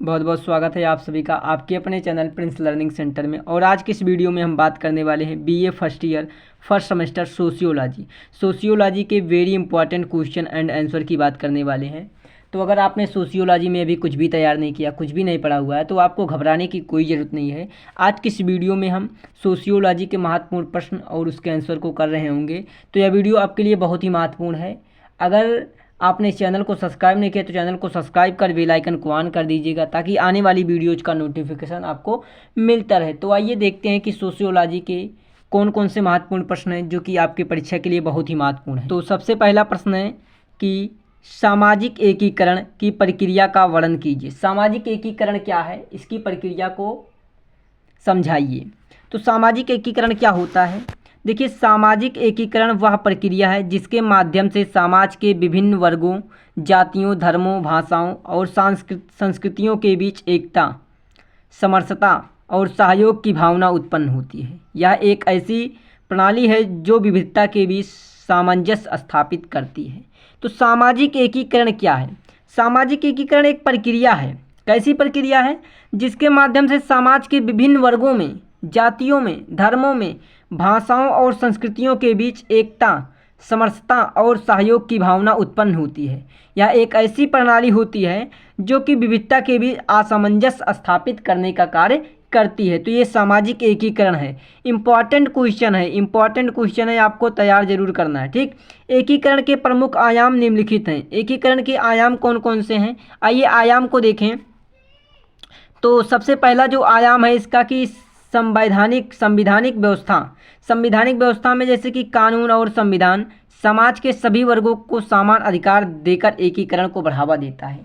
बहुत बहुत स्वागत है आप सभी का आपके अपने चैनल प्रिंस लर्निंग सेंटर में। और आज की इस वीडियो में हम बात करने वाले हैं BA first year first semester sociology के very important question and answer की बात करने वाले हैं। तो अगर आपने सोशियोलॉजी में अभी कुछ भी तैयार नहीं किया, कुछ भी नहीं पढ़ा हुआ है, तो आपको घबराने की कोई ज़रूरत नहीं है। आज की इस वीडियो में हम सोशियोलॉजी के महत्वपूर्ण प्रश्न और उसके आंसर को कर रहे होंगे। तो यह वीडियो आपके लिए बहुत ही महत्वपूर्ण है। अगर आपने इस चैनल को सब्सक्राइब नहीं किया तो चैनल को सब्सक्राइब कर बेल आइकन को ऑन कर दीजिएगा, ताकि आने वाली वीडियोज़ का नोटिफिकेशन आपको मिलता रहे। तो आइए देखते हैं कि सोशियोलॉजी के कौन कौन से महत्वपूर्ण प्रश्न हैं जो कि आपकी परीक्षा के लिए बहुत ही महत्वपूर्ण है। तो सबसे पहला प्रश्न है कि सामाजिक एकीकरण की प्रक्रिया का वर्णन कीजिए। सामाजिक एकीकरण क्या है, इसकी प्रक्रिया को समझाइए। तो सामाजिक एकीकरण क्या होता है? देखिए, सामाजिक एकीकरण वह प्रक्रिया है जिसके माध्यम से समाज के विभिन्न वर्गों, जातियों, धर्मों, भाषाओं और संस्कृतियों के बीच एकता, समरसता और सहयोग की भावना उत्पन्न होती है। यह एक ऐसी प्रणाली है जो विविधता के बीच सामंजस्य स्थापित करती है। तो सामाजिक एकीकरण क्या है? सामाजिक एकीकरण एक प्रक्रिया है। कैसी प्रक्रिया है? जिसके माध्यम से समाज के विभिन्न वर्गों में, जातियों में, धर्मों में, भाषाओं और संस्कृतियों के बीच एकता, समरसता और सहयोग की भावना उत्पन्न होती है। यह एक ऐसी प्रणाली होती है जो कि विविधता के बीच असामंजस्य स्थापित करने का कार्य करती है। तो ये सामाजिक एकीकरण है। इंपॉर्टेंट क्वेश्चन है, इंपॉर्टेंट क्वेश्चन है, आपको तैयार जरूर करना है। ठीक, एकीकरण के प्रमुख आयाम निम्नलिखित हैं। एकीकरण के आयाम कौन कौन से हैं, आइए आयाम को देखें। तो सबसे पहला जो आयाम है इसका कि संवैधानिक व्यवस्था में जैसे कि कानून और संविधान समाज के सभी वर्गों को समान अधिकार देकर एकीकरण को बढ़ावा देता है।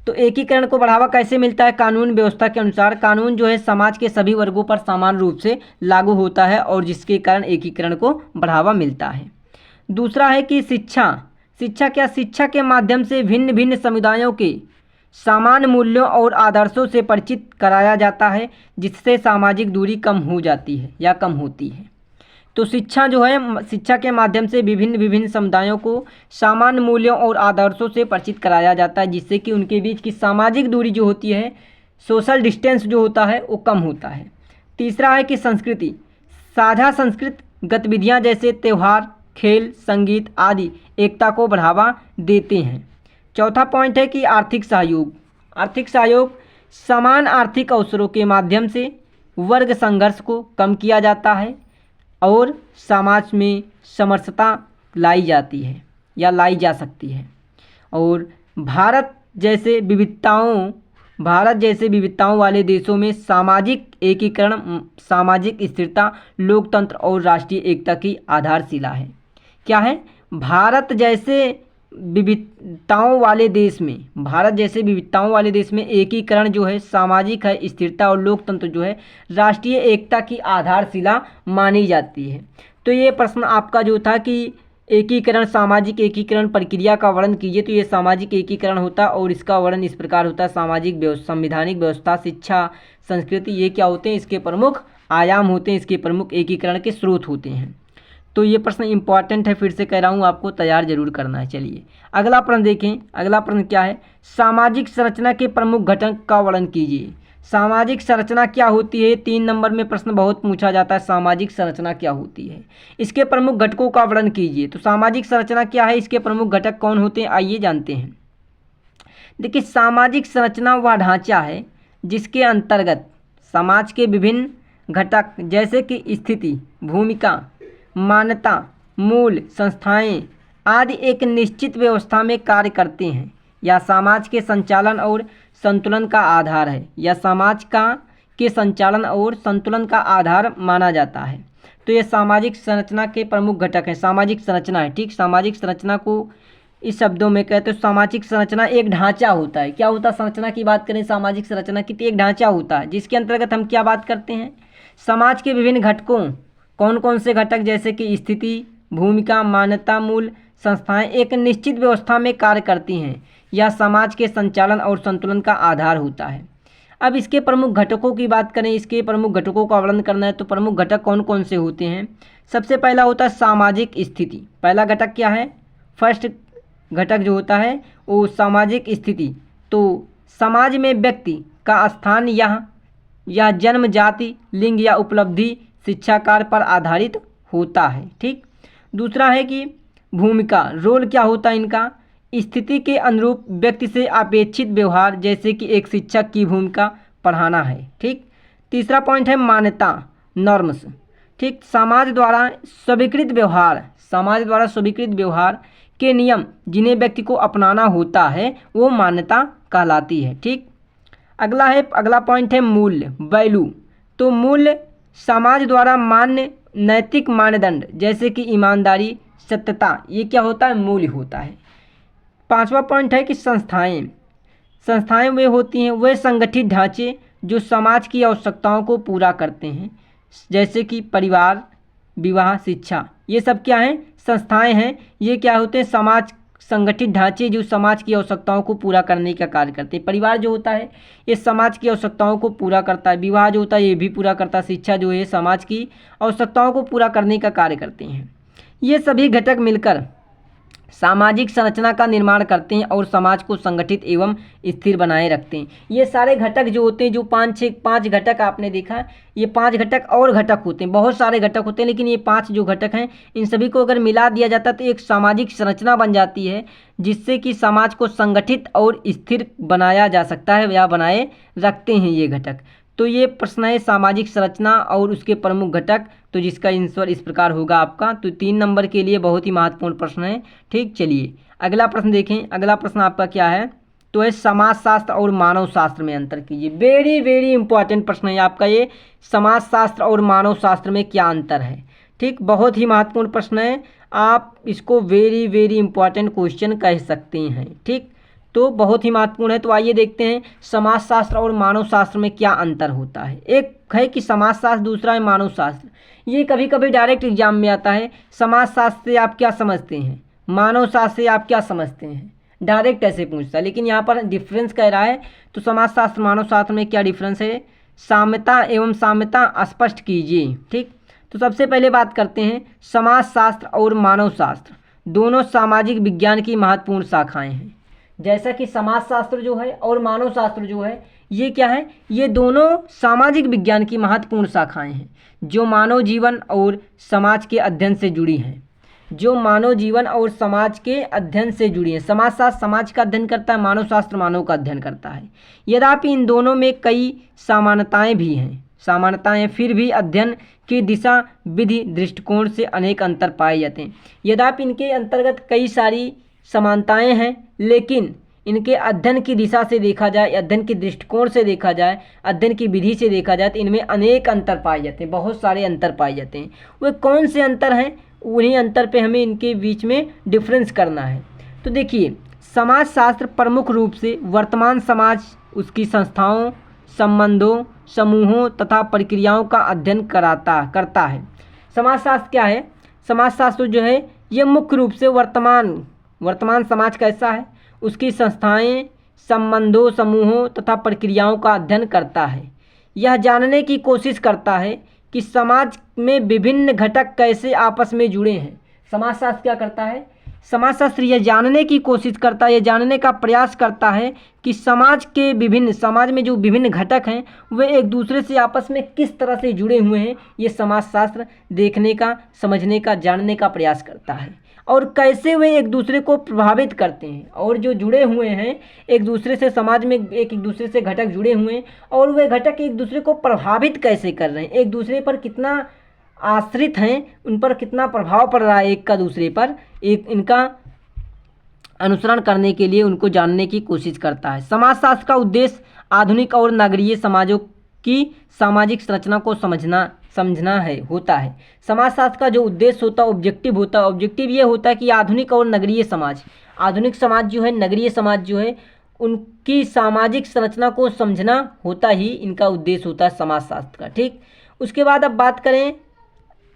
तो एकीकरण को बढ़ावा कैसे मिलता है? कानून व्यवस्था के अनुसार कानून जो है समाज के सभी वर्गों पर समान रूप से लागू होता है और जिसके कारण एकीकरण को बढ़ावा मिलता है। दूसरा है कि शिक्षा के माध्यम से भिन्न भिन्न समुदायों के समान मूल्यों और आदर्शों से परिचित कराया जाता है, जिससे सामाजिक दूरी कम हो जाती है या कम होती है। तो शिक्षा जो है, शिक्षा के माध्यम से विभिन्न समुदायों को समान मूल्यों और आदर्शों से परिचित कराया जाता है, जिससे कि उनके बीच की सामाजिक दूरी जो होती है, सोशल डिस्टेंस जो होता है, वो कम होता है। तीसरा है कि संस्कृति, साझा सांस्कृतिक गतिविधियाँ जैसे त्यौहार, खेल, संगीत आदि एकता को बढ़ावा देते हैं। चौथा पॉइंट है कि आर्थिक सहयोग समान आर्थिक अवसरों के माध्यम से वर्ग संघर्ष को कम किया जाता है और समाज में समरसता लाई जाती है या लाई जा सकती है। और भारत जैसे विविधताओं वाले देशों में सामाजिक एकीकरण सामाजिक स्थिरता, लोकतंत्र और राष्ट्रीय एकता की आधारशिला है। क्या है? भारत जैसे विविधताओं वाले देश में एकीकरण जो है सामाजिक है, स्थिरता और लोकतंत्र जो है राष्ट्रीय एकता की आधारशिला मानी जाती है। तो ये प्रश्न आपका जो था कि सामाजिक एकीकरण प्रक्रिया का वर्णन कीजिए, तो ये सामाजिक एकीकरण होता है और इसका वर्णन इस प्रकार होता है। संवैधानिक व्यवस्था, शिक्षा, संस्कृति, ये क्या होते हैं? इसके प्रमुख आयाम होते हैं, इसके प्रमुख एकीकरण के स्रोत होते हैं। तो ये प्रश्न इंपॉर्टेंट है, फिर से कह रहा हूँ, आपको तैयार जरूर करना है। चलिए अगला प्रश्न देखें। अगला प्रश्न क्या है? सामाजिक संरचना के प्रमुख घटक का वर्णन कीजिए। सामाजिक संरचना क्या होती है? 3 नंबर में प्रश्न बहुत पूछा जाता है, सामाजिक संरचना क्या होती है, इसके प्रमुख घटकों का वर्णन कीजिए। तो सामाजिक संरचना क्या है, इसके प्रमुख घटक कौन होते हैं, आइए जानते हैं। देखिए, सामाजिक संरचना वह ढांचा है जिसके अंतर्गत समाज के विभिन्न घटक जैसे कि स्थिति, भूमिका, मान्यता, मूल, संस्थाएं आदि एक निश्चित व्यवस्था में कार्य करते हैं। यह समाज के संचालन और संतुलन का आधार है, या समाज के संचालन और संतुलन का आधार माना जाता है। तो ये सामाजिक संरचना के प्रमुख घटक हैं। सामाजिक संरचना है, ठीक। सामाजिक संरचना को इस शब्दों में कहते हैं, सामाजिक संरचना एक ढांचा होता है। क्या होता है? संरचना की बात करें, सामाजिक संरचना की तो एक ढांचा होता है जिसके अंतर्गत हम क्या बात करते हैं, समाज के विभिन्न घटकों, कौन कौन से घटक जैसे कि स्थिति, भूमिका, मान्यता, मूल, संस्थाएं एक निश्चित व्यवस्था में कार्य करती हैं। यह समाज के संचालन और संतुलन का आधार होता है। अब इसके प्रमुख घटकों की बात करें, इसके प्रमुख घटकों का वर्णन करना है, तो प्रमुख घटक कौन कौन से होते हैं? सबसे पहला होता है सामाजिक स्थिति। पहला घटक क्या है? फर्स्ट घटक जो होता है वो सामाजिक स्थिति। तो समाज में व्यक्ति का स्थान यह जन्म, जाति, लिंग या उपलब्धि शिक्षा कार्य पर आधारित होता है। ठीक। दूसरा है कि भूमिका, रोल क्या होता है इनका, स्थिति के अनुरूप व्यक्ति से अपेक्षित व्यवहार, जैसे कि एक शिक्षक की भूमिका पढ़ाना है। ठीक। तीसरा पॉइंट है मान्यता, नॉर्म्स। ठीक। समाज द्वारा स्वीकृत व्यवहार के नियम जिन्हें व्यक्ति को अपनाना होता है वो मान्यता कहलाती है। ठीक। अगला पॉइंट है मूल्य, वैल्यू। तो मूल्य समाज द्वारा मान्य नैतिक मानदंड, जैसे कि ईमानदारी, सत्यता, ये क्या होता है, मूल्य होता है। पांचवा पॉइंट है कि संस्थाएं वे होती हैं, वे संगठित ढांचे जो समाज की आवश्यकताओं को पूरा करते हैं, जैसे कि परिवार, विवाह, शिक्षा, ये सब क्या हैं, संस्थाएं हैं। ये क्या होते हैं, संगठित ढांचे जो समाज की आवश्यकताओं को पूरा करने का कार्य करते हैं। परिवार जो होता है ये समाज की आवश्यकताओं को पूरा करता है, विवाह जो होता है ये भी पूरा करता है, शिक्षा जो है समाज की आवश्यकताओं को पूरा करने का कार्य करते हैं। ये सभी घटक मिलकर सामाजिक संरचना का निर्माण करते हैं और समाज को संगठित एवं स्थिर बनाए रखते हैं। ये सारे घटक जो होते हैं, जो पांच घटक आपने देखा, ये 5 घटक और घटक होते हैं, बहुत सारे घटक होते हैं, लेकिन ये 5 जो घटक हैं इन सभी को अगर मिला दिया जाता है तो एक सामाजिक संरचना बन जाती है, जिससे कि समाज को संगठित और स्थिर बनाया जा सकता है या बनाए रखते हैं ये घटक। तो ये प्रश्न है सामाजिक संरचना और उसके प्रमुख घटक, तो जिसका आंसर इस प्रकार होगा आपका। तो 3 नंबर के लिए बहुत ही महत्वपूर्ण प्रश्न है। ठीक। चलिए अगला प्रश्न देखें। अगला प्रश्न आपका क्या है, तो है समाजशास्त्र और मानव शास्त्र में अंतर कीजिए। वेरी वेरी इंपॉर्टेंट प्रश्न है आपका ये, समाजशास्त्र और मानव शास्त्र में क्या अंतर है। ठीक। बहुत ही महत्वपूर्ण प्रश्न है, आप इसको वेरी वेरी इंपॉर्टेंट क्वेश्चन कह सकते हैं। ठीक। तो बहुत ही महत्वपूर्ण है। तो आइए देखते हैं समाजशास्त्र और मानव शास्त्र में क्या अंतर होता है। एक है कि समाजशास्त्र, दूसरा है मानव शास्त्र। ये कभी कभी डायरेक्ट एग्जाम में आता है, समाजशास्त्र से आप क्या समझते हैं, मानव शास्त्र से आप क्या समझते हैं, डायरेक्ट ऐसे पूछता है। लेकिन यहाँ पर डिफरेंस कह रहा है, तो समाजशास्त्र मानव शास्त्र में क्या डिफरेंस है, साम्यता एवं साम्यता स्पष्ट कीजिए। ठीक। तो सबसे पहले बात करते हैं समाजशास्त्र और मानव शास्त्र दोनों सामाजिक विज्ञान की महत्वपूर्ण शाखाएं हैं। जैसा कि समाजशास्त्र जो है और मानव शास्त्र जो है ये क्या है, ये दोनों सामाजिक विज्ञान की महत्वपूर्ण शाखाएं हैं जो मानव जीवन और समाज के अध्ययन से जुड़ी हैं, समाजशास्त्र समाज का अध्ययन करता है, मानव शास्त्र मानव का अध्ययन करता है। यद्यपि इन दोनों में कई समानताएं हैं, फिर भी अध्ययन की दिशा, विधि, दृष्टिकोण से अनेक अंतर पाए जाते हैं। यद्यपि इनके अंतर्गत कई सारी समानताएं हैं, लेकिन इनके अध्ययन की दिशा से देखा जाए, अध्ययन के दृष्टिकोण से देखा जाए, अध्ययन की विधि से देखा जाए तो इनमें अनेक अंतर पाए जाते हैं, बहुत सारे अंतर पाए जाते हैं। वे कौन से अंतर हैं, उन्हीं अंतर पे हमें इनके बीच में डिफरेंस करना है। तो देखिए, समाजशास्त्र प्रमुख रूप से वर्तमान समाज, उसकी संस्थाओं, संबंधों, समूहों तथा प्रक्रियाओं का अध्ययन करता है। समाजशास्त्र क्या है, समाजशास्त्र जो है ये मुख्य रूप से वर्तमान समाज कैसा है, उसकी संस्थाएं, संबंधों, समूहों तथा प्रक्रियाओं का अध्ययन करता है। यह जानने की कोशिश करता है कि समाज में विभिन्न घटक कैसे आपस में जुड़े हैं। समाजशास्त्र क्या करता है, समाजशास्त्र यह जानने की कोशिश करता है, यह जानने का प्रयास करता है कि समाज में जो विभिन्न घटक हैं वे एक दूसरे से आपस में किस तरह से जुड़े हुए हैं। ये समाजशास्त्र देखने का, समझने का, जानने का प्रयास करता है, और कैसे वे एक दूसरे को प्रभावित करते हैं, और जो जुड़े हुए हैं एक दूसरे से, समाज में एक दूसरे से घटक जुड़े हुए हैं और वे घटक एक दूसरे को प्रभावित कैसे कर रहे हैं, एक दूसरे पर कितना आश्रित हैं, उन पर कितना प्रभाव पड़ रहा है एक का दूसरे पर, इनका अनुसरण करने के लिए उनको जानने की कोशिश करता है। समाजशास्त्र का उद्देश्य आधुनिक और नगरीय समाजों की सामाजिक संरचना को समझना होता है। समाजशास्त्र का जो उद्देश्य होता है ऑब्जेक्टिव ये होता है कि आधुनिक और नगरीय समाज, आधुनिक समाज जो है, नगरीय समाज जो है, उनकी सामाजिक संरचना को समझना होता ही इनका उद्देश्य होता है समाजशास्त्र का। ठीक। उसके बाद अब बात करें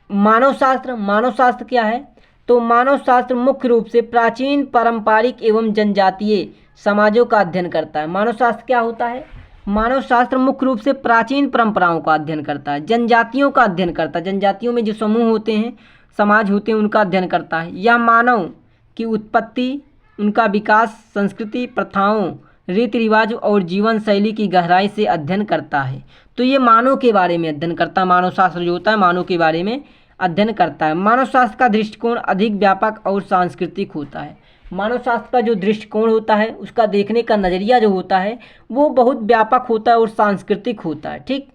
मानव शास्त्र क्या है, तो मानव शास्त्र मुख्य रूप से प्राचीन, पारंपरिक एवं जनजातीय समाजों का अध्ययन करता है। मानव शास्त्र क्या होता है, मानव शास्त्र मुख्य रूप से प्राचीन परंपराओं का अध्ययन करता है, जनजातियों का अध्ययन करता है, जनजातियों में जो समूह होते हैं, समाज होते हैं, उनका अध्ययन करता है। यह मानव की उत्पत्ति, उनका विकास, संस्कृति, प्रथाओं, रीति रिवाज और जीवन शैली की गहराई से अध्ययन करता है। तो ये मानव के बारे में अध्ययन करता है। मानव शास्त्र जो होता है मानव के बारे में अध्ययन करता है। मानव शास्त्र का दृष्टिकोण अधिक व्यापक और सांस्कृतिक होता है। मानव शास्त्र का जो दृष्टिकोण होता है, उसका देखने का नज़रिया जो होता है वो बहुत व्यापक होता है और सांस्कृतिक होता है। ठीक,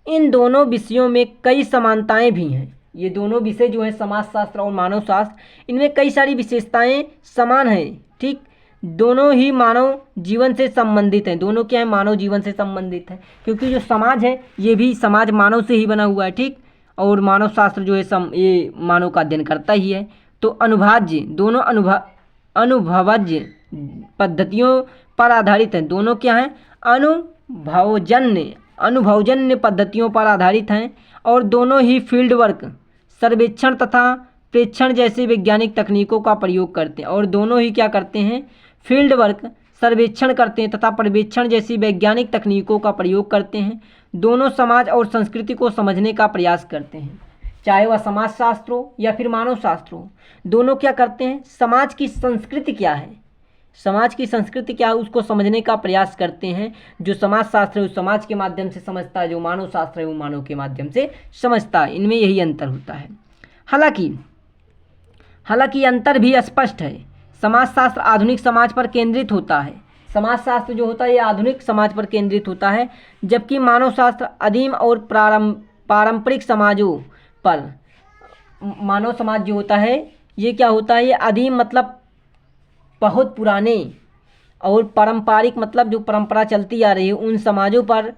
इन दोनों विषयों में कई समानताएं भी हैं। ये दोनों विषय जो है समाजशास्त्र और मानव शास्त्र, इनमें कई सारी विशेषताएं समान हैं। ठीक, दोनों ही मानव जीवन से संबंधित हैं। दोनों क्या है, मानव जीवन से संबंधित है, क्योंकि जो समाज है ये भी समाज मानव से ही बना हुआ है। ठीक, और मानव शास्त्र जो है ये मानव का अध्ययन करता ही है। तो अनुभाज्य, दोनों अनुभवज्ञ पद्धतियों पर आधारित हैं। दोनों क्या हैं, अनुभवजन्य पद्धतियों पर आधारित हैं और दोनों ही फील्ड वर्क, सर्वेक्षण तथा प्रेक्षण जैसे वैज्ञानिक तकनीकों का प्रयोग करते हैं। और दोनों ही क्या करते हैं, फील्ड वर्क, सर्वेक्षण करते हैं तथा पर्यवेक्षण जैसी वैज्ञानिक तकनीकों का प्रयोग करते हैं। दोनों समाज और संस्कृति को समझने का प्रयास करते हैं, चाहे वह समाजशास्त्र हो या फिर मानव शास्त्र हो। दोनों क्या करते हैं, समाज की संस्कृति क्या है, समाज की संस्कृति क्या है उसको समझने का प्रयास करते हैं। जो समाजशास्त्र है वो समाज के माध्यम से समझता है, जो मानव शास्त्र है वो मानव के माध्यम से समझता है। इनमें यही अंतर होता है। हालांकि अंतर भी स्पष्ट है। समाजशास्त्र आधुनिक समाज पर केंद्रित होता है। समाजशास्त्र जो होता है ये आधुनिक समाज पर केंद्रित होता है, जबकि मानव शास्त्र आदिम और पारंपरिक समाजों पर। मानव समाज जो होता है ये क्या होता है, ये आदिम मतलब बहुत पुराने, और पारंपरिक मतलब जो परंपरा चलती आ रही है उन समाजों पर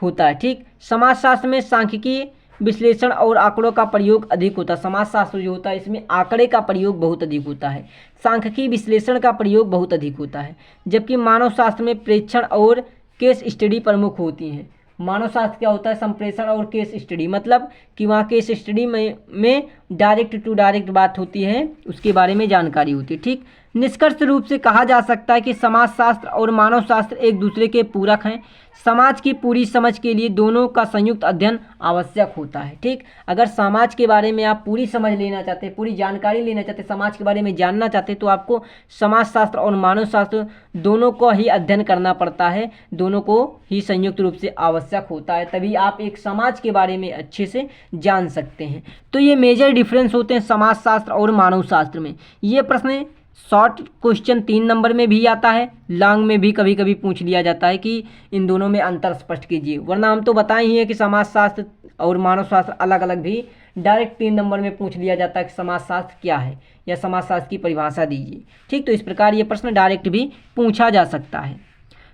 होता है। ठीक, समाजशास्त्र में सांख्यिकी, विश्लेषण और आंकड़ों का प्रयोग अधिक होता है। समाजशास्त्र जो होता है इसमें आंकड़े का प्रयोग बहुत अधिक होता है, सांख्यिकी विश्लेषण का प्रयोग बहुत अधिक होता है। जबकि मानव शास्त्र में प्रेक्षण और केस स्टडी प्रमुख होती हैं। मानव शास्त्र क्या होता है, संप्रेषण और केस स्टडी, मतलब कि वहाँ केस स्टडी में डायरेक्ट टू डायरेक्ट बात होती है, उसके बारे में जानकारी होती है। ठीक, निष्कर्ष रूप से कहा जा सकता है कि समाजशास्त्र और मानव शास्त्र एक दूसरे के पूरक हैं। समाज की पूरी समझ के लिए दोनों का संयुक्त अध्ययन आवश्यक होता है। ठीक, अगर समाज के बारे में आप पूरी समझ लेना चाहते हैं, पूरी जानकारी लेना चाहते हैं, समाज के बारे में जानना चाहते हैं, तो आपको समाजशास्त्र और मानव शास्त्र दोनों को ही अध्ययन करना पड़ता है। दोनों को ही संयुक्त रूप से आवश्यक होता है, तभी आप एक समाज के बारे में अच्छे से जान सकते हैं। तो ये मेजर डिफरेंस होते हैं समाजशास्त्र और मानव शास्त्र में। ये प्रश्न शॉर्ट क्वेश्चन 3 नंबर में भी आता है, लॉन्ग में भी कभी कभी पूछ लिया जाता है कि इन दोनों में अंतर स्पष्ट कीजिए। वरना हम तो बताए ही है कि समाजशास्त्र और मानव शास्त्र अलग अलग भी डायरेक्ट 3 नंबर में पूछ लिया जाता है कि समाजशास्त्र क्या है या समाजशास्त्र की परिभाषा दीजिए। ठीक, तो इस प्रकार ये प्रश्न डायरेक्ट भी पूछा जा सकता है।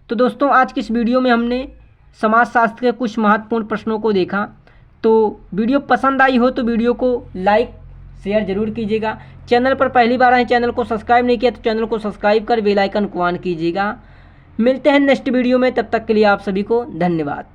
तो दोस्तों आज की इस वीडियो में हमने समाजशास्त्र के कुछ महत्वपूर्ण प्रश्नों को देखा। तो वीडियो पसंद आई हो तो वीडियो को लाइक शेयर जरूर कीजिएगा। चैनल पर पहली बार आए, चैनल को सब्सक्राइब नहीं किया तो चैनल को सब्सक्राइब कर बेल आइकन को ऑन कीजिएगा। मिलते हैं नेक्स्ट वीडियो में, तब तक के लिए आप सभी को धन्यवाद।